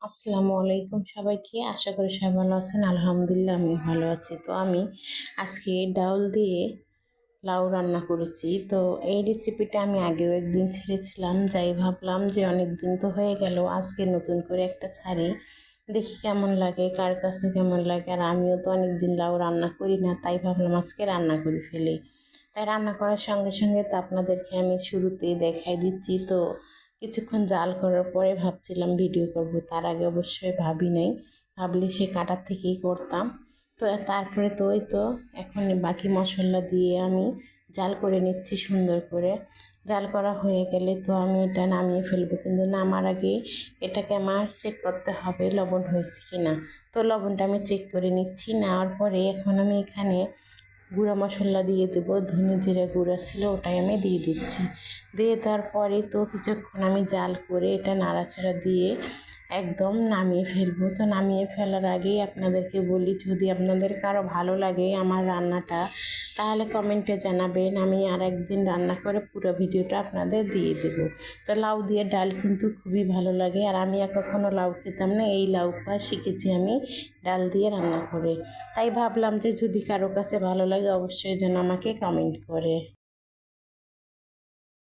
আসসালামু আলাইকুম সবাইকে। আশা করি সবাই ভালো আছেন। আলহামদুলিল্লাহ আমি ভালো আছি। তো আমি আজকে ডাউল দিয়ে লাউ রান্না করেছি। তো এই রেসিপিটা আমি আগেও একদিন ছেড়েছিলাম, যাই ভাবলাম যে অনেক দিন তো হয়ে গেল, আজকে নতুন করে একটা ছাড়ি, দেখি কেমন লাগে, কার কাছে কেমন লাগে। আর আমিও তো অনেক দিন লাউ রান্না করি না, তাই ভাবলাম আজকে রান্না করে ফেলি। তাই রান্না করার সঙ্গে সঙ্গে তো আপনাদেরকে আমি শুরুতেই দেখাই দিচ্ছি। তো কিছুক্ষণ জাল করার পরে ভাবছিলাম ভিডিও করব, তার আগে অবশ্যই ভাবি নাই, ভাবলে সে কাটার থেকেই করতাম। তো তারপরে তো ওই তো এখন বাকি মশলা দিয়ে আমি জাল করে নিচ্ছি সুন্দর করে। জাল করা হয়ে গেলে তো আমি এটা নামিয়ে ফেলবো, কিন্তু নামার আগে এটাকে আমার চেক করতে হবে লবণ হয়েছে কি না। তো লবণটা আমি চেক করে নিচ্ছি। নেওয়ার পরে এখন আমি এখানে গুঁড়া মশলা দিয়ে দেবো। ধনে জিরা গুঁড়া ছিল, ওটাই আমি দিয়ে দিচ্ছি। দিয়ে তারপরে তো কিছুক্ষণ আমি জাল করে এটা নাড়াচাড়া দিয়ে একদম নামিয়ে ফেলবো। তো নামিয়ে ফেলার আগেই আপনাদেরকে বলি, যদি আপনাদের কারো ভালো লাগে আমার রান্নাটা তাহলে কমেন্টে জানাবেন, আমি আর একদিন রান্না করে পুরো ভিডিওটা আপনাদের দিয়ে দেবো। তো লাউ দিয়ে ডাল কিন্তু খুবই ভালো লাগে, আর আমি কখনো লাউ খেতাম না, এই লাউ খাওয়া শিখেছি আমি ডাল দিয়ে রান্না করে। তাই ভাবলাম যে যদি কারো কাছে ভালো লাগে অবশ্যই যেন আমাকে কমেন্ট করে।